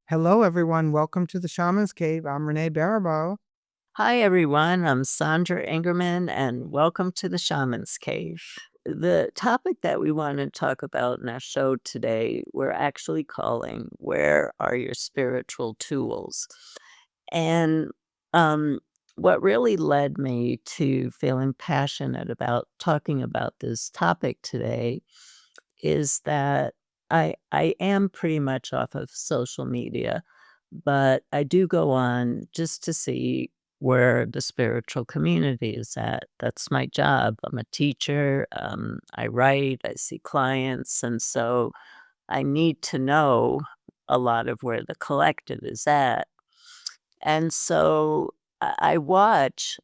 Hello, everyone. Welcome to the Shaman's Cave. I'm Renee Baribeau. Hi, everyone. I'm Sandra Ingerman, and welcome to the Shaman's Cave. The topic that we want to talk about in our show today, we're actually calling Where Are Your Spiritual Tools? And um, what really led me to feeling passionate about talking about this topic today is that I am pretty much off of social media, but I do go on just to see where the spiritual community is at. That's my job. I'm a teacher. I write, I see clients, and so I need to know a lot of where the collective is at. And so I watch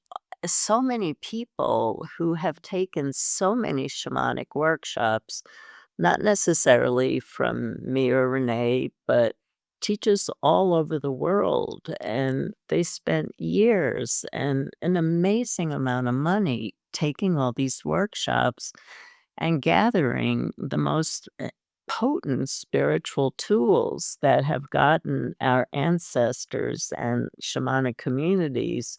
so many people who have taken so many shamanic workshops, not necessarily from me or Renee, but teachers all over the world. And they spent years and an amazing amount of money taking all these workshops and gathering the most potent spiritual tools that have gotten our ancestors and shamanic communities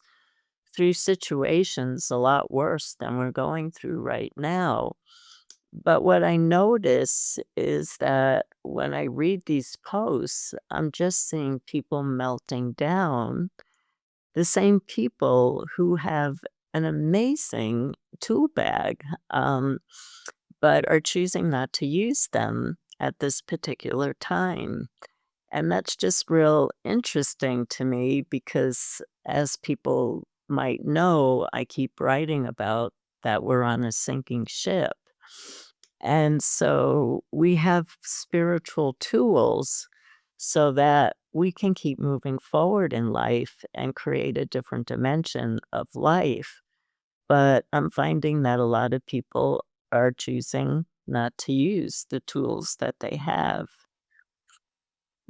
through situations a lot worse than we're going through right now. But what I notice is that when I read these posts, I'm just seeing people melting down, the same people who have an amazing tool bag, but are choosing not to use them at this particular time. And that's just real interesting to me because, as people might know, I keep writing about that we're on a sinking ship. And so we have spiritual tools so that we can keep moving forward in life and create a different dimension of life. But I'm finding that a lot of people are choosing not to use the tools that they have.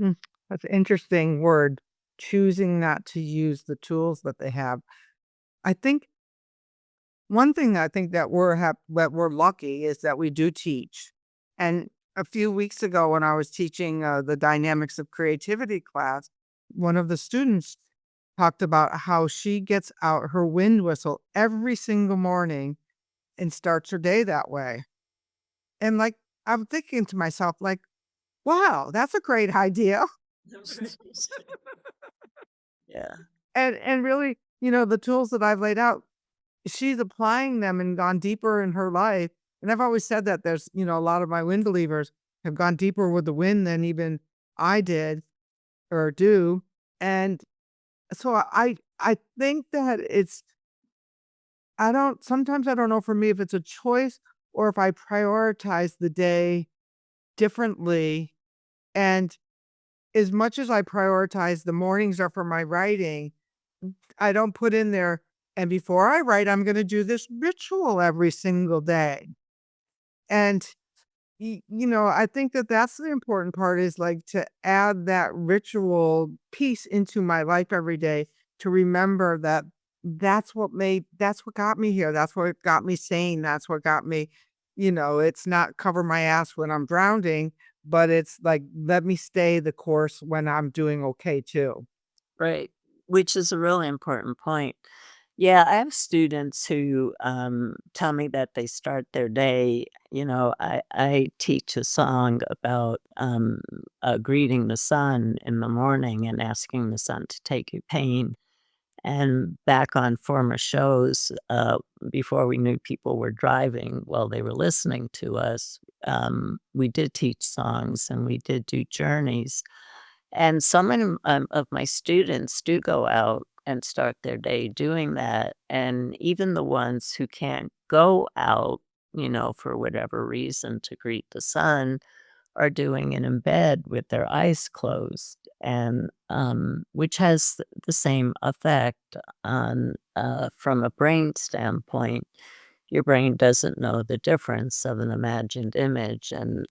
Mm, that's an interesting word, choosing not to use the tools that they have. I think one thing I think that we're lucky is that we do teach. And a few weeks ago, when I was teaching the dynamics of creativity class, one of the students talked about how she gets out her wind whistle every single morning and starts her day that way. And like, I'm thinking to myself, like, wow, that's a great idea. Yeah. And really, the tools that I've laid out, she's applying them and gone deeper in her life. And I've always said that there's, a lot of my wind believers have gone deeper with the wind than even I did or do. And so I think that sometimes I don't know for me if it's a choice or if I prioritize the day differently. And as much as I prioritize the mornings are for my writing, I don't put in there, and before I write, I'm gonna do this ritual every single day. And, I think that that's the important part is, like, to add that ritual piece into my life every day to remember that that's what got me here, that's what got me sane, that's what got me it's not cover my ass when I'm drowning, but it's like, let me stay the course when I'm doing okay too. Right, which is a really important point. Yeah, I have students who, tell me that they start their day. I teach a song about, greeting the sun in the morning and asking the sun to take your pain. And back on former shows, before we knew people were driving while they were listening to us, we did teach songs and we did do journeys. And some of my students do go out and start their day doing that. And even the ones who can't go out, for whatever reason to greet the sun, are doing it in bed with their eyes closed, and which has the same effect on, from a brain standpoint. Your brain doesn't know the difference of an imagined image and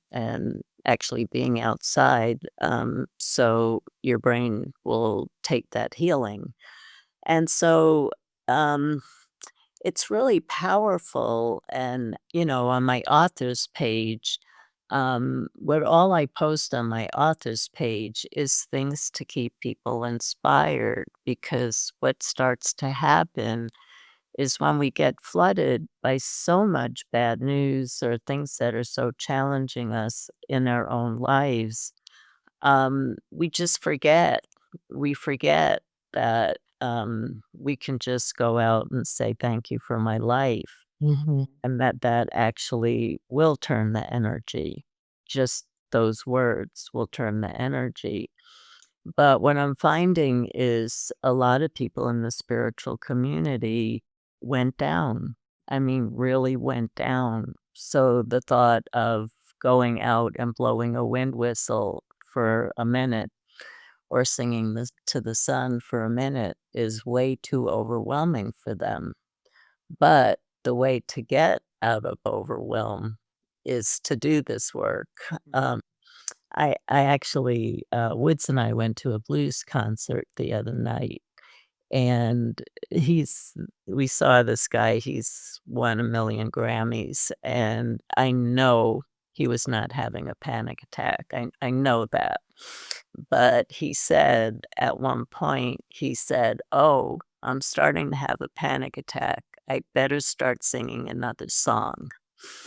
actually being outside, so your brain will take that healing. And so, um, it's really powerful, and, on my author's page, What all I post on my author's page is things to keep people inspired, because what starts to happen is when we get flooded by so much bad news or things that are so challenging us in our own lives, we just forget. We forget that we can just go out and say, "Thank you for my life." Mhm. And that actually will turn the energy. Just those words will turn the energy. But what I'm finding is a lot of people in the spiritual community went down. I mean, really went down. So the thought of going out and blowing a wind whistle for a minute or singing this to the sun for a minute is way too overwhelming for them. But the way to get out of overwhelm is to do this work. Um, I actually, Woods and I went to a blues concert the other night, and he's we saw this guy, he's won a million Grammys, and I know he was not having a panic attack. I know that. But he said at one point, he said, "Oh, I'm starting to have a panic attack. I better start singing another song."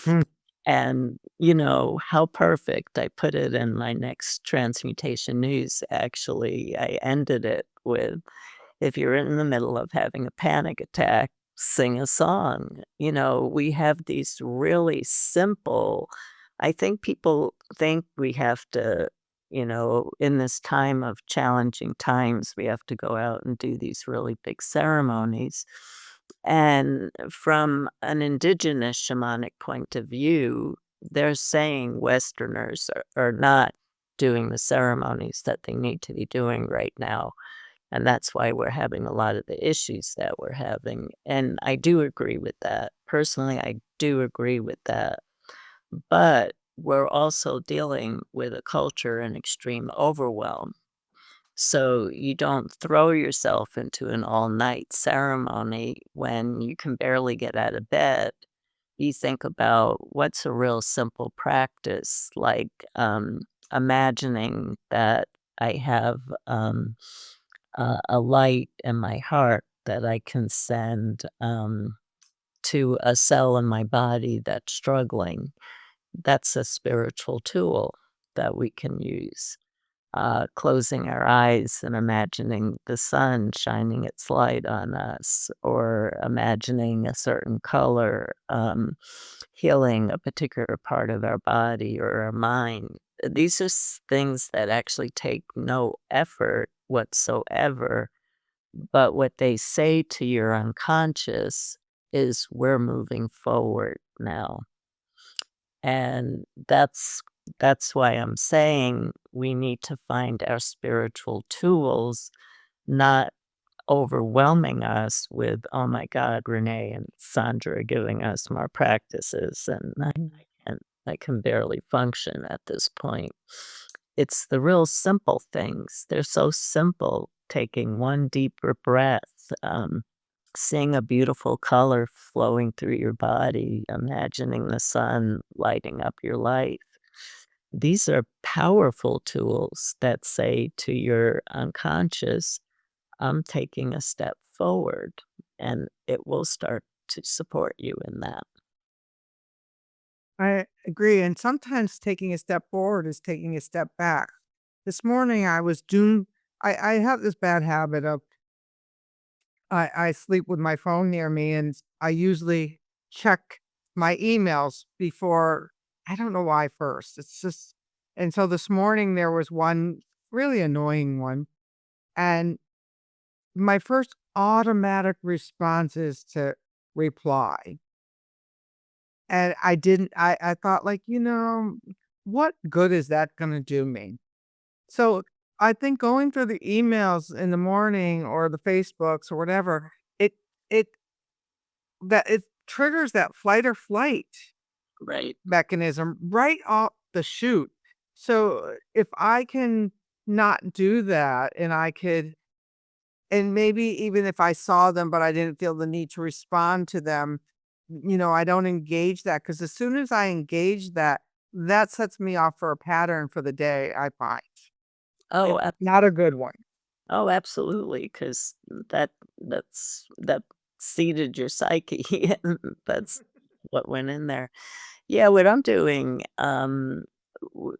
Hmm. And, how perfect. I put it in my next Transmutation News, actually. I ended it with, "If you're in the middle of having a panic attack, sing a song." We have these really simple. I think people think we have to, in this time of challenging times, we have to go out and do these really big ceremonies. And from an indigenous shamanic point of view, they're saying Westerners are not doing the ceremonies that they need to be doing right now. And that's why we're having a lot of the issues that we're having. And I do agree with that. Personally, I do agree with that. But we're also dealing with a culture in extreme overwhelm. So you don't throw yourself into an all-night ceremony when you can barely get out of bed. You think about what's a real simple practice, like, imagining that I have, a light in my heart that I can send, to a cell in my body that's struggling. That's a spiritual tool that we can use. Closing our eyes and imagining the sun shining its light on us, or imagining a certain color, healing a particular part of our body or our mind. These are things that actually take no effort whatsoever, but what they say to your unconscious is, "We're moving forward now." And that's why I'm saying we need to find our spiritual tools, not overwhelming us with, "Oh my god, Renee and Sandra are giving us more practices, and I can barely function at this point." It's the real simple things. They're so simple. Taking one deeper breath, seeing a beautiful color flowing through your body, imagining the sun lighting up your life. These are powerful tools that say to your unconscious, "I'm taking a step forward," and it will start to support you in that. I agree, and sometimes taking a step forward is taking a step back. This morning, I was doing I have this bad habit of I sleep with my phone near me, and I usually check my emails before. I don't know why first. It's just. And so this morning, there was one really annoying one, and my first automatic response is to reply. And I didn't I thought, like, what good is that gonna do me? So, I think going through the emails in the morning or the Facebooks or whatever, it it it triggers that fight or flight Right. mechanism right off the chute. So, if I can not do that, and I could. And maybe even if I saw them, but I didn't feel the need to respond to them, I don't engage that, because as soon as I engage that, that sets me off for a pattern for the day, I find, Oh, and not a good one. Oh, absolutely, 'cause that seeded your psyche, and that's what went in there. Yeah, what I'm doing,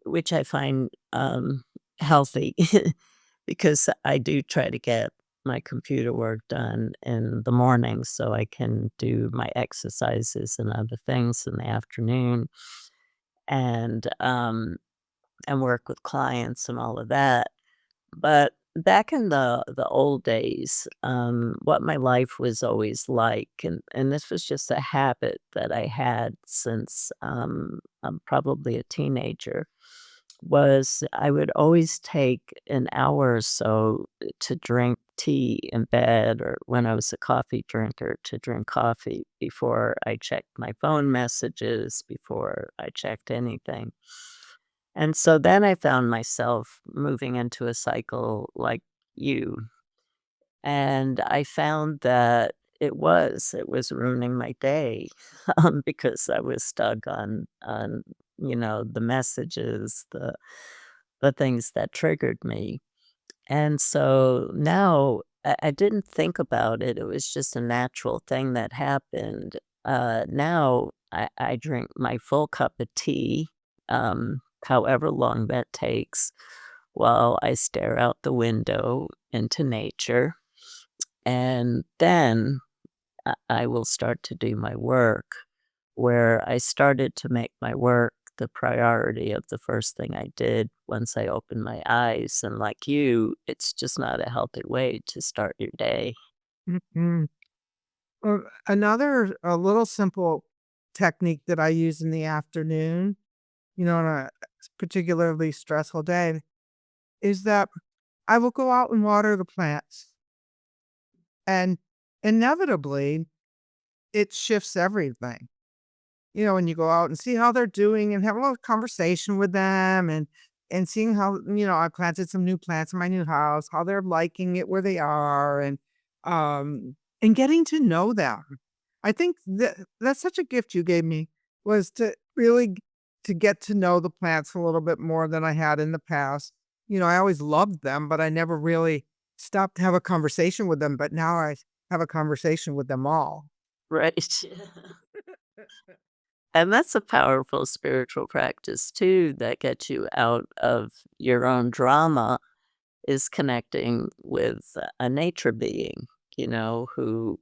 which I find, healthy because I do try to get my computer work done in the morning so I can do my exercises and other things in the afternoon and, um, and work with clients and all of that. But back in the old days, what my life was always like, and this was just a habit that I had since I'm probably a teenager, was I would always take an hour or so to drink tea in bed, or when I was a coffee drinker, to drink coffee before I checked my phone messages, before I checked anything. And so then I found myself moving into a cycle like you, and I found that it was ruining my day, because I was stuck on, the messages, the things that triggered me. And so now I didn't think about it. It was just a natural thing that happened. Now I drink my full cup of tea, however long that takes, while I stare out the window into nature. And then I will start to do my work, where I started to make my work the priority of the first thing I did once I opened my eyes. And like you, it's just not a healthy way to start your day. Mhm. Another a little simple technique that I use in the afternoon, on a particularly stressful day, is that I will go out and water the plants, and inevitably, it shifts everything. When you go out and see how they're doing and have a little conversation with them, and seeing how, I planted some new plants in my new house, how they're liking it where they are, and getting to know them. I think that's such a gift you gave me, was to really to get to know the plants a little bit more than I had in the past. I always loved them, but I never really stopped to have a conversation with them, but now I have a conversation with them all. Right. And that's a powerful spiritual practice too that gets you out of your own drama, is connecting with a nature being, who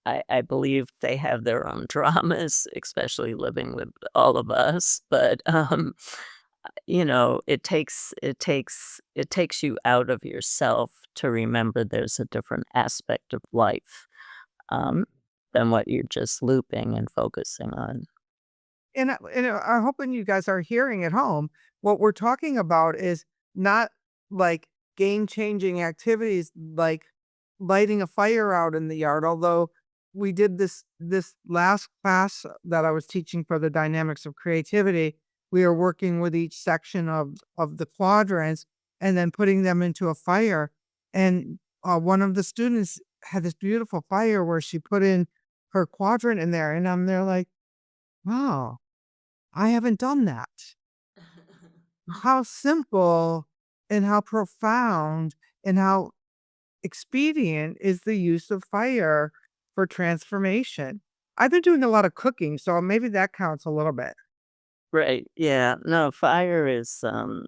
I believe they have their own dramas, especially living with all of us. But it takes you out of yourself to remember there's a different aspect of life, um, than what you're just looping and focusing on. And I hope when you guys are hearing at home, what we're talking about is not like game-changing activities like lighting a fire out in the yard, although we did this last class that I was teaching for the dynamics of creativity. We are working with each section of the quadrants and then putting them into a fire. And one of the students had this beautiful fire where she put in her quadrant in there, and I'm there like, wow. I haven't done that. How simple and how profound and how expedient is the use of fire for transformation. I've been doing a lot of cooking, so maybe that counts a little bit. Right, yeah. No, fire is, mm,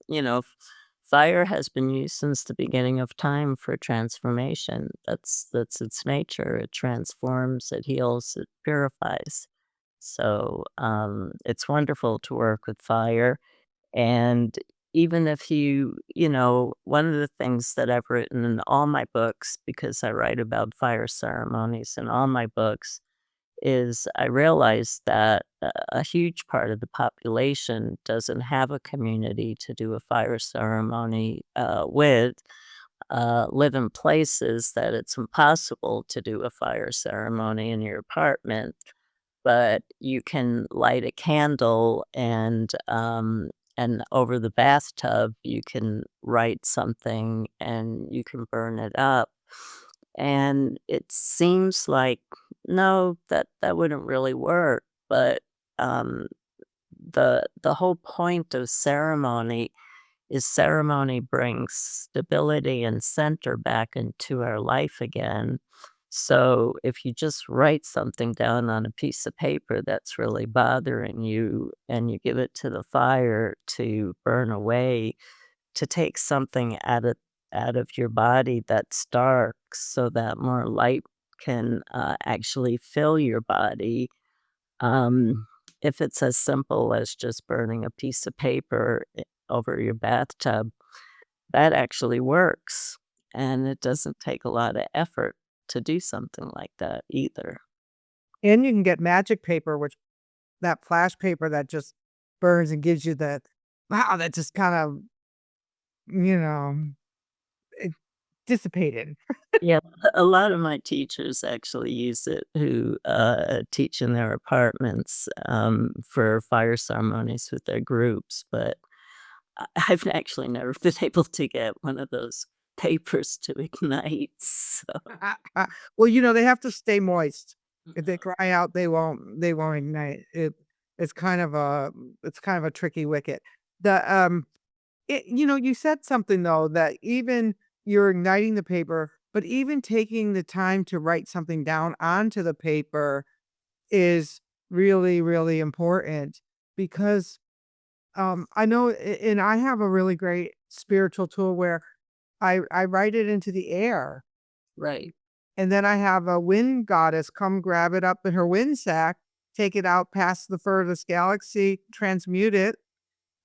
you know, f fire has been used since the beginning of time for transformation. That's its nature. It transforms, it heals, it purifies. So, it's wonderful to work with fire, and even if one of the things that I've written in all my books, because I write about fire ceremonies in all my books, is I realized that a huge part of the population doesn't have a community to do a fire ceremony with, live in places that it's impossible to do a fire ceremony in your apartment, but you can light a candle, and over the bathtub, you can write something and you can burn it up. And it seems like, no, that wouldn't really work, but, um, the whole point of ceremony is ceremony brings stability and center back into our life again. So if you just write something down on a piece of paper that's really bothering you and you give it to the fire to burn away, to take something out of your body that's dark so that more light can actually fill your body. If it's as simple as just burning a piece of paper over your bathtub, that actually works, and it doesn't take a lot of effort to do something like that either. And you can get magic paper, which that flash paper that just burns and gives you the wow, that just kind of, you know, it dissipated. Yeah, a lot of my teachers actually use it who, teach in their apartments, for fire ceremonies with their groups, but I've actually never been able to get one of those papers to ignite, so Well, they have to stay moist. If they dry out, they won't ignite. It's kind of a tricky wicket. The, you said something though that even you're igniting the paper, but even taking the time to write something down onto the paper is really, really important because, I know and I have a really great spiritual tool where I write it into the air. right, And then I have a wind goddess come grab it up in her wind sack, take it out past the furthest galaxy, transmute it,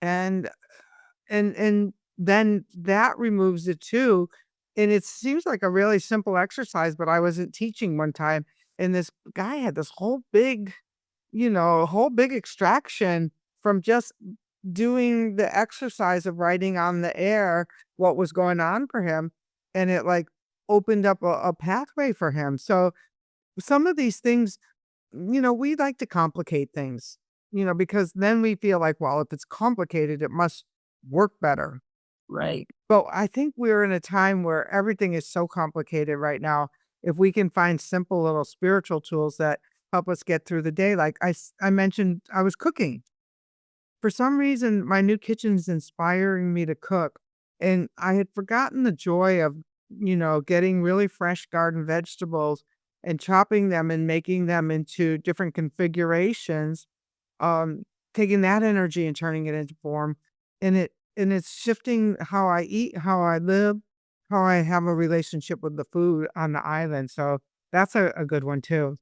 and and then that removes it too. And it seems like a really simple exercise, but I wasn't teaching one time, and this guy had this whole big extraction from just doing the exercise of writing on the air what was going on for him, and it, like, opened up a pathway for him. So, some of these things, we like to complicate things, because then we feel like, well, if it's complicated, it must work better. right, But I think we're in a time where everything is so complicated right now. If we can find simple little spiritual tools that help us get through the day, like I mentioned, I was cooking. For some reason, my new kitchen's inspiring me to cook, and I had forgotten the joy of, getting really fresh garden vegetables and chopping them and making them into different configurations, um, taking that energy and turning it into form, and it's shifting how I eat, how I live, how I have a relationship with the food on the island, so that's a good one too.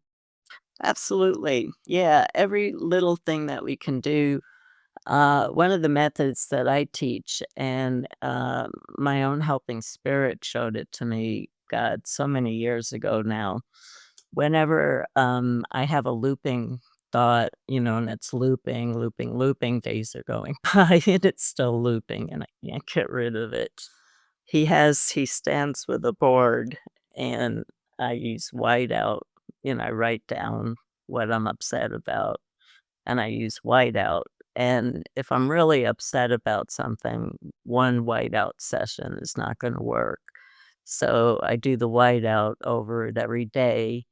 absolutely. Yeah, every little thing that we can do. One of the methods that I teach, and my own helping spirit showed it to me, God, so many years ago now. Whenever I have a looping thought, and it's looping, looping, looping, days are going by and it's still looping and I can't get rid of it. He stands with a board and I use whiteout and I write down what I'm upset about and I use whiteout. And if I'm really upset about something, one whiteout session is not going to work. So I do the whiteout over it every day.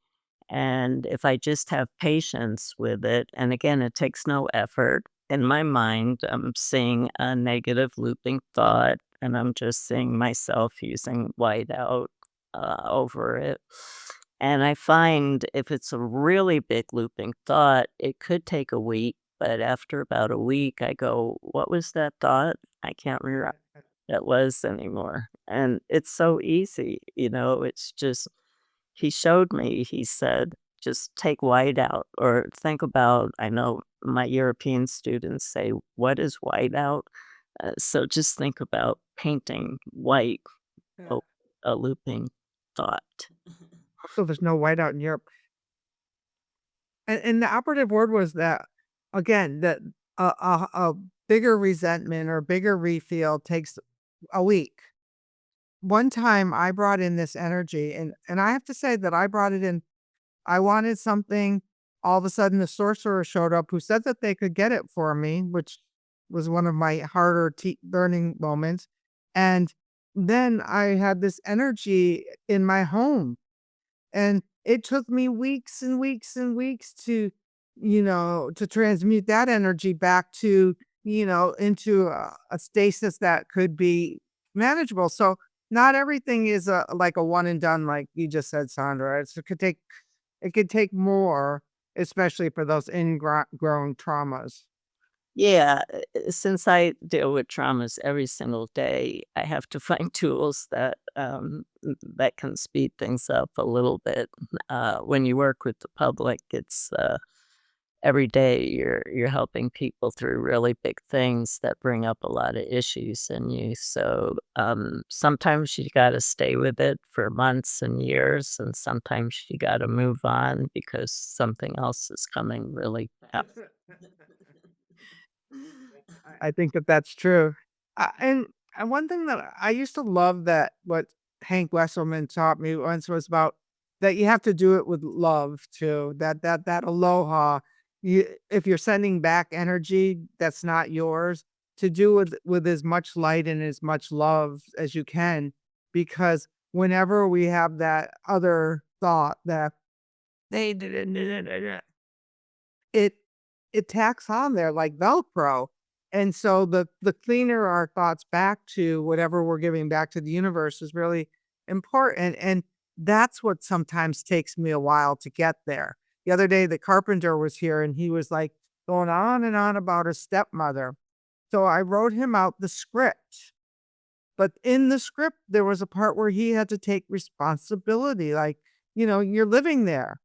And if I just have patience with it, and again, it takes no effort. In my mind, I'm seeing a negative looping thought, and I'm just seeing myself using whiteout over it. And I find if it's a really big looping thought, it could take a week, but after about a week, I go, "What was that thought? I can't remember what it was anymore." And it's so easy, it's just he showed me, he said, "Just take white out or think about." I know my European students say, "What is white out?" So just think about painting white Yeah. o a looping thought. Also, there's no whiteout in Europe. And the operative word was that, again, that a bigger resentment or bigger refill takes a week. One time I brought in this energy, and I have to say that I brought it in. I wanted something. All of a sudden, the sorcerer showed up who said that they could get it for me, which was one of my harder learning moments. And then I had this energy in my home, and it took me weeks and weeks and weeks to to transmute that energy back to, into a stasis that could be manageable. So not everything is like a one and done, like you just said, Sandra. It could take more, especially for those ingrown traumas. Yeah, since I deal with traumas every single day, I have to find tools that can speed things up a little bit. When you work with the public, it's every day you're helping people through really big things that bring up a lot of issues in you. So sometimes you got to stay with it for months and years, and sometimes you got to move on because something else is coming really fast. I think that that's true. And one thing that I used to love, that what Hank Wesselman taught me once, was about that you have to do it with love too. That aloha. If you're sending back energy that's not yours, to do with as much light and as much love as you can, because whenever we have that other thought that they did it it tacks on there like Velcro. And so the cleaner our thoughts back to whatever we're giving back to the universe is really important. And that's what sometimes takes me a while to get there. The other day, the carpenter was here and he was like going on and on about his stepmother. So I wrote him out the script. But in the script, there was a part where he had to take responsibility. Like, you're living there.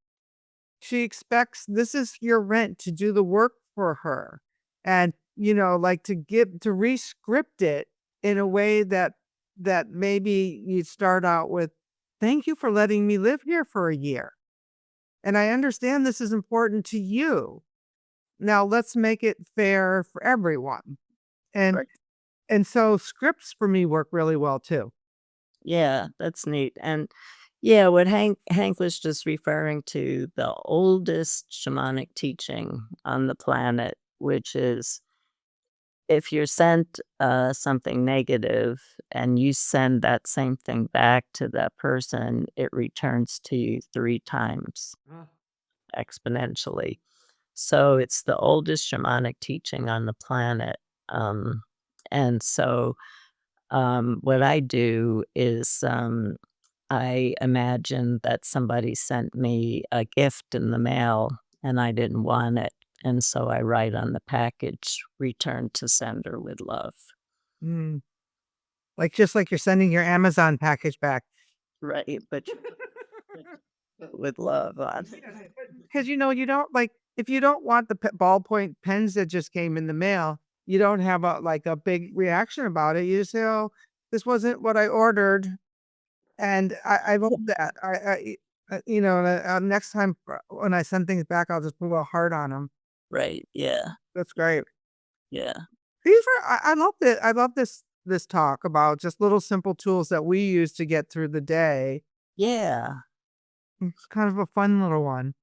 She expects, this is your rent, to do the work for her. And, like, to re-script it in a way that maybe you start out with, "Thank you for letting me live here for a year. And I understand this is important to you. Now let's make it fair for everyone." And Right. and so scripts for me work really well too. Yeah, that's neat. And yeah, what Hank was just referring to the oldest shamanic teaching on the planet, which is if you're sent something negative and you send that same thing back to that person, it returns to you 3 times Ah. exponentially. So it's the oldest shamanic teaching on the planet. Um, and so what I do is I imagine that somebody sent me a gift in the mail and I didn't want it. And so I write on the package, return to sender with love. Mm. Like, just like you're sending your Amazon package back. Right. But with love on. Because, you don't like, if you don't want the ballpoint pens that just came in the mail, you don't have a big reaction about it. You just say, "Oh, this wasn't what I ordered." And I love that. Next time, when I send things back, I'll just put a heart on them. Right. Yeah. That's great. Yeah. I love it. I love this talk about just little simple tools that we use to get through the day. Yeah. It's kind of a fun little one.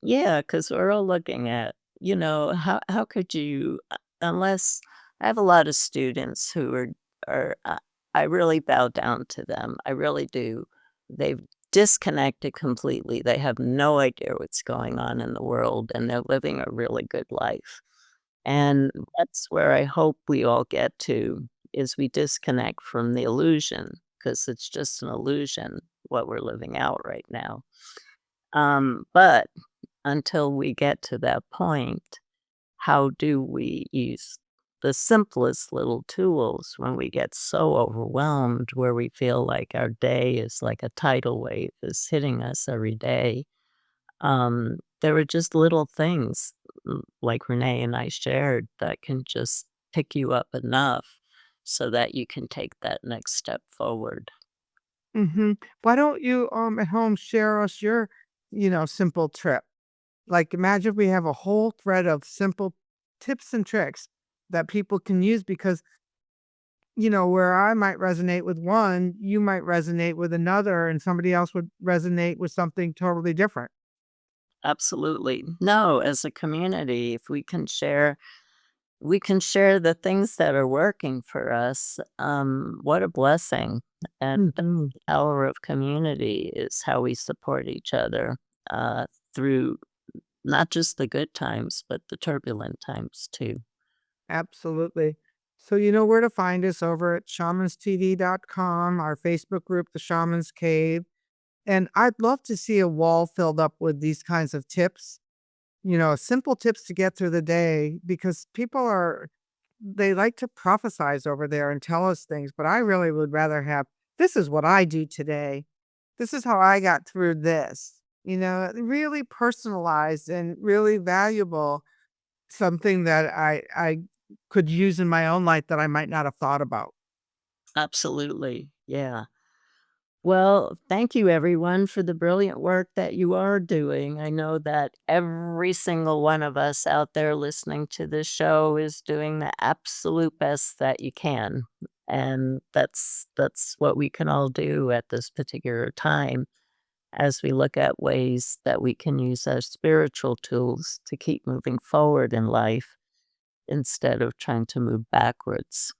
Yeah, because 'cause we're all looking at, how could you unless I have a lot of students who I really bow down to them, I really do. They've disconnected completely, they have no idea what's going on in the world, and they're living a really good life, and that's where I hope we all get to, is we disconnect from the illusion, because it's just an illusion what we're living out right now. But until we get to that point, how do we use the simplest little tools when we get so overwhelmed where we feel like our day is like a tidal wave is hitting us every day? There are just little things like Renee and I shared that can just pick you up enough so that you can take that next step forward. Why don't you, at home, share us your, simple trip? Like, imagine we have a whole thread of simple tips and tricks that people can use, because, where I might resonate with one, you might resonate with another, and somebody else would resonate with something totally different. Absolutely. No, as a community, if we can share the things that are working for us. What a blessing. And the Mhm. power of community is how we support each other through not just the good times, but the turbulent times too. Absolutely. So you know where to find us over at shamanstv.com, our Facebook group, The Shaman's Cave. And I'd love to see a wall filled up with these kinds of tips, simple tips to get through the day because they like to prophesize over there and tell us things, but I really would rather have this is what I do today. This is how I got through this. Really personalized and really valuable, something that I could use in my own life that I might not have thought about. Absolutely. Yeah. Well, thank you everyone for the brilliant work that you are doing. I know that every single one of us out there listening to this show is doing the absolute best that you can. And that's what we can all do at this particular time as we look at ways that we can use our spiritual tools to keep moving forward in life instead of trying to move backwards.